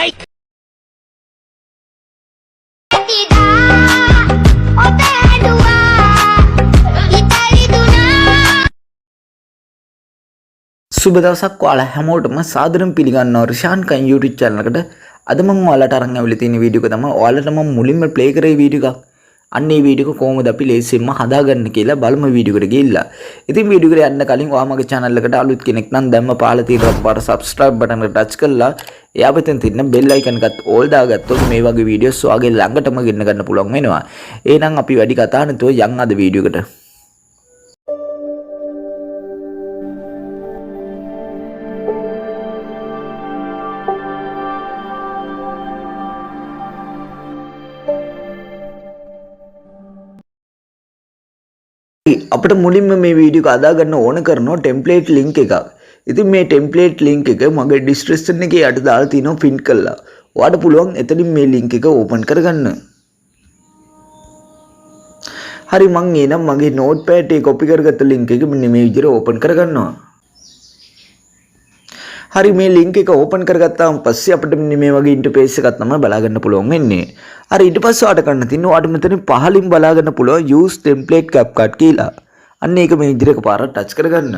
සුබ දවසක් ඔයාලා හැමෝටම සාදරයෙන් පිළිගන්නවා රිෂාන් කන් YouTube channel එකට. අද මම ඔයාලට අරන් ආවිල්ලා තියෙන වීඩියෝ එක තමයි ඔයාලට මම මුලින්ම ප්ලේ කරේ වීඩියෝ එකක්. අන්න ඒ වීඩියෝ එක කොහොමද අපි ලේසියෙන්ම හදාගන්න කියලා බලමු වීඩියෝ එකට ගිහිල්ලා. ඉතින් වීඩියෝ එකට යන්න කලින් ඔයා මගේ channel එකට අලුත් කෙනෙක් නම් දැම්ම පහලා තියෙන පාර subscribe button එක touch කරලා එයා පැත්තෙන් තියෙන bell icon එකත් all දාගත්තොත් මේ වගේ වීඩියෝස් ඔයාගේ ළඟටම ගෙන්න ගන්න පුළුවන් වෙනවා. එහෙනම් අපි වැඩි කතා නැතුව යන් අද වීඩියෝ එකට. අපිට මුලින්ම මේ වීඩියෝ එක අදා ගන්න ඕන කරනවා ටෙම්ප්ලේට් ලින්ක් එකක්. ඉතින් මේ ටෙම්ප්ලේට් ලින්ක් එක මගේ ඩිස්ක්‍රිප්ෂන් එකේ යට දාලා තියෙනවා පින් කරලා. ඔයාලට පුළුවන් එතනින් මේ ලින්ක් එක ඕපන් කරගන්න. හරි මම එනම් මගේ නෝට්පෑඩ් එකේ කොපි කරගත්ත ලින්ක් එක මෙන්න මේ විදිහට ඕපන් කරගන්නවා. හරි මේ ලින්ක් එක ඕපන් කරගත්තාම පස්සේ අපිට මෙන්න මේ වගේ ඉන්ටර්ෆේස් එකක් තමයි බලා ගන්න පුළුවන් වෙන්නේ. හරි ඊට පස්සේ ඔයාලට කරන්න තියෙන්නේ ඔයාලට මෙතන පහලින් බලා ගන්න පුළුවන් use template CapCut කියලා. අන්න ඒක මේ විදිහට එකපාරට ටච් කරගන්න.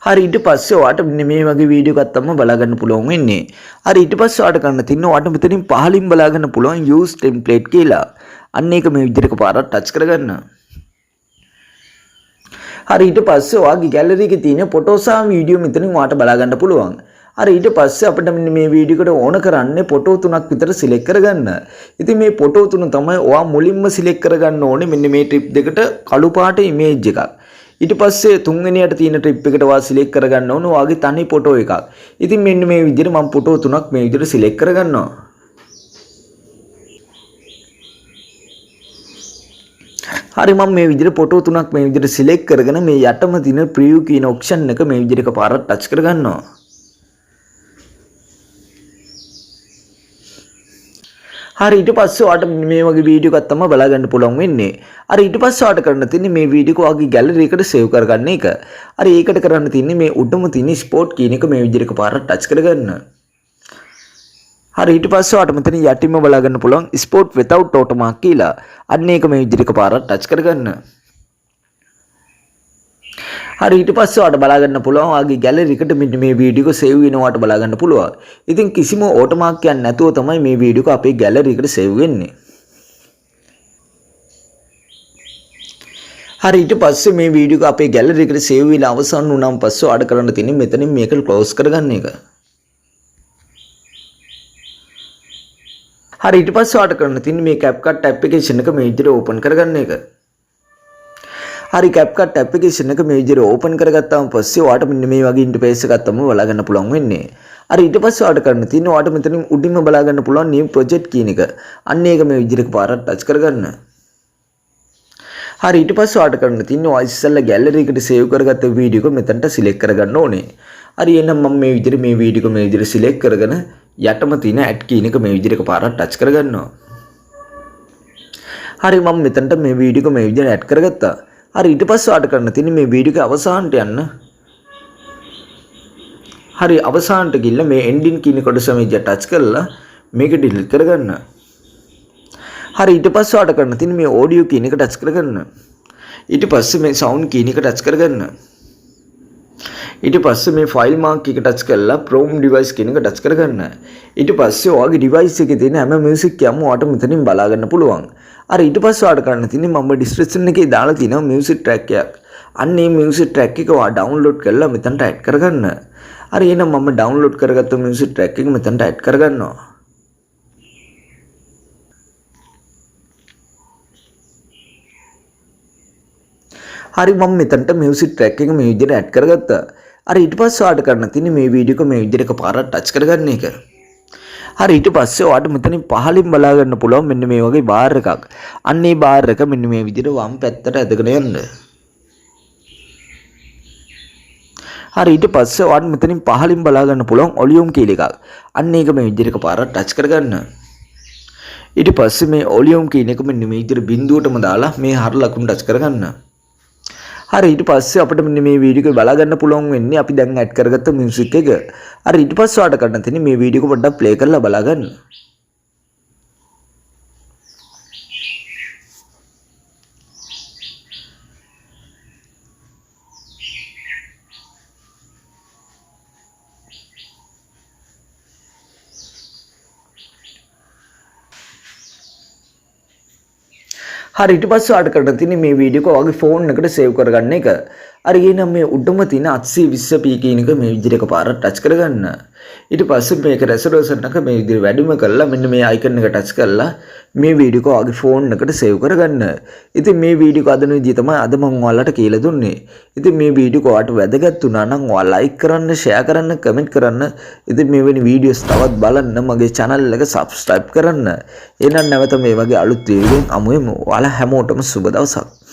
හරි ඊට පස්සේ ඔයාලට මෙන්න මේ වගේ වීඩියෝ එකක් තමයි බලා ගන්න පුළුවන් වෙන්නේ. හරි ඊට පස්සේ ඔයාලට කරන්න තියෙන්නේ ඔයාලට මෙතනින් පහලින් බලා ගන්න පුළුවන් use template කියලා. අන්න ඒක මේ විදිහට එකපාරට ටච් කරගන්න. හරි ඊට පස්සේ ඔයාගේ ගැලරි එකේ තියෙන ෆොටෝ සහ වීඩියෝ මෙතනින් ඔයාලට බලා ගන්න පුළුවන්. හරි ඊට පස්සේ අපිට මෙන්න මේ වීඩියෝ එකට ඕන කරන්නේ ෆොටෝ තුනක් විතර සිලෙක්ට් කරගන්න. ඉතින් මේ ෆොටෝ තුන තමයි ඔයා මුලින්ම සිලෙක්ට් කරගන්න ඕනේ මෙන්න මේ ට්‍රිප් දෙකට කළු පාට ඉමේජ් එකක්. ඊට පස්සේ තුන්වෙනියට තියෙන ට්‍රිප් එකට ඔයා සිලෙක්ට් කරගන්න ඕනේ ඔයාගේ තනි ෆොටෝ එකක්. ඉතින් මෙන්න මේ විදිහට මම ෆොටෝ තුනක් මේ විදිහට සිලෙක්ට් කරගන්නවා. හරි මම මේ විදිහට ෆොටෝ තුනක් මේ විදිහට සිලෙක්ට් කරගෙන මේ යටම තියෙන ප්‍රිවිව් කියන ඔප්ෂන් එක මේ විදිහට එකපාරක් ටච් කරගන්නවා. හරි ඊට පස්සේ ඔයාලට මේ වගේ වීඩියෝ එකක් තමයි බලා ගන්න පුළුවන් වෙන්නේ. හරි ඊට පස්සේ ඔයාලට කරන්න තියෙන්නේ මේ වීඩියෝ එක ඔයාගේ ගැලරි එකට සේව් කරගන්න එක. හරි ඒකට කරන්න තියෙන්නේ මේ උඩම තියෙන ස්පොට් කියන එක මේ විදිහට එකපාරක් ටච් කරගන්න. හරි ඊට පස්සේ ඔයාලට මෙතන යටින්ම බලා ගන්න පුළුවන් ස්පොට් without watermark කියලා. අන්න ඒක මේ විදිහට එකපාරක් ටච් කරගන්න. හරි ඊට පස්සේ ඔයාලට බලා ගන්න පුළුවන් ඔයාගේ ගැලරි එකට මෙන්න මේ වීඩියෝ එක සේව් වෙනවාට බලා ගන්න පුළුවන්. ඉතින් කිසිම watermark එකක් නැතුව තමයි මේ වීඩියෝ එක අපේ ගැලරි එකට සේව් වෙන්නේ. හරි ඊට පස්සේ මේ වීඩියෝ එක අපේ ගැලරි එකට සේව් වෙලා අවසන් වුණාන් පස්සේ ඔයාලට කරන්න තියෙන්නේ මෙතනින් මේක ක්ලෝස් කරගන්න එක. හරි ඊට පස්සේ ඔයාලට කරන්න තියෙන්නේ මේ CapCut application එක මේ විදිහට ඕපන් කරගන්න එක. හරි CapCut application එක මේ විදිහට ඕපන් කරගත්තාම පස්සේ ඔයාලට මෙන්න මේ වගේ ඉන්ටර්ෆේස් එකක් තමයි බලා ගන්න පුළුවන් වෙන්නේ. හරි ඊට පස්සේ ඔයාලට කරන්න තියෙන්නේ ඔයාලට මෙතනින් උඩින්ම බලා ගන්න පුළුවන් new project කියන එක. අන්න ඒක මේ විදිහට පාරක් ටච් කරගන්න. හරි ඊට පස්සේ ඔයාලට කරන්න තියෙන්නේ ඔයා ඉස්සෙල්ලා ගැලරි එකට සේව් කරගත්ත වීඩියෝ එක මෙතනට සිලෙක්ට් කරගන්න ඕනේ. හරි එහෙනම් මම මේ විදිහට මේ වීඩියෝ එක මේ විදිහට සිලෙක්ට් කරගෙන යටම තියෙන ඇඩ් කියන එක මේ විදිහට පාරක් ටච් කරගන්නවා. හරි මම මෙතනට මේ වීඩියෝ එක මේ විදිහට ඇඩ් කරගත්තා. හරි ඊට පස්සේ ඔයාලට කරන්න තියෙන්නේ මේ වීඩියෝ එක අවසානට යන්න. හරි අවසානට ගිහිල්ලා මේ ending කියන කොටස මේ ටච් කරලා මේක delete කරගන්න. හරි ඊට පස්සේ ඔයාලට කරන්න තියෙන්නේ මේ audio කියන එක ටච් කරගන්න. ඊට පස්සේ මේ sound කියන එක ටච් කරගන්න. ඊට පස්සේ මේ ෆයිල් මාක් එක ටච් කරලා Chrome device කියන එක ටච් කරගන්න. ඊට පස්සේ ඔයාගේ device එකේ තියෙන හැම music එකක්ම ඔයාලට මෙතනින් බලා ගන්න පුළුවන්. අර ඊට පස්සේ ඔයාලට කරන්න තියෙන්නේ මම description එකේ දාලා තියෙනවා music track එකක්. අන්න මේ music track එක ඔයා download කරලා මෙතනට add කරගන්න. හරි එහෙනම් මම download කරගත්ත music track එක මෙතනට add කරගන්නවා. හරි මම මෙතනට music track එක මේ විදිහට add කරගත්තා. හරි ඊට පස්සේ ඔයාලට කරන්න තියෙන්නේ මේ වීඩියෝ එක මේ විදිහට එකපාරක් ටච් කරගන්න එක. හරි ඊට පස්සේ ඔයාලට මෙතනින් පහලින් බලා ගන්න පුළුවන් මෙන්න මේ වගේ බාර් එකක්. අන්න ඒ බාර් එක මෙන්න මේ විදිහට වම් පැත්තට ඇදගෙන යන්න. හරි ඊට පස්සේ ඔයාලට මෙතනින් පහලින් බලා ගන්න පුළුවන් ඔලියුම් කීල එකක්. අන්න ඒක මේ විදිහට එකපාරක් ටච් කරගන්න. ඊට පස්සේ මේ ඔලියුම් කියන එක මෙන්න මේ විදිහට බිඳුවටම දාලා මේ හර ලකුණු ටච් කරගන්න. හරි ඊට පස්සේ අපිට මෙන්න මේ වීඩියෝ එක බලා ගන්න පුළුවන් වෙන්නේ අපි දැන් ඇඩ් කරගත්ත මියුසික් එක. හරි ඊට පස්සේ ඔයාලට කරන්න තියෙන්නේ මේ වීඩියෝ එක පොඩ්ඩක් ප්ලේ කරලා බලා ගන්න. හරි ඊට පස්සේ ඔයාලට කරන්න තියෙන්නේ මේ වීඩියෝ එක ඔයාගේ ෆෝන් එකට සේව් කරගන්න එක. හරි එහෙනම් මේ උඩම තියෙන 820p කියන එක මේ විදිහට එකපාරට ටච් කරගන්න. ඊට පස්සේ මේක රෙසොලූෂන් එක මේ විදිහට වැඩිම කරලා මෙන්න මේ අයිකන් එක ටච් කරලා මේ වීඩියෝ එක ඔයාගේ ෆෝන් එකට සේව් කරගන්න. ඉතින් මේ වීඩියෝ එක අදන විදිහ තමයි අද මම ඔයාලට කියලා දුන්නේ. ඉතින් මේ වීඩියෝ එක ඔයාලට වැදගත් වුණා නම් ඔයාලා ලයික් කරන්න, ෂෙයා කරන්න, කමෙන්ට් කරන්න. ඉතින් මේ වෙන වීඩියෝස් තවත් බලන්න මගේ channel එක subscribe කරන්න. එහෙනම් නැවත මේ වගේ අලුත් වීඩියෝ අමුවෙමු. ඔයාලා හැමෝටම සුබ දවසක්.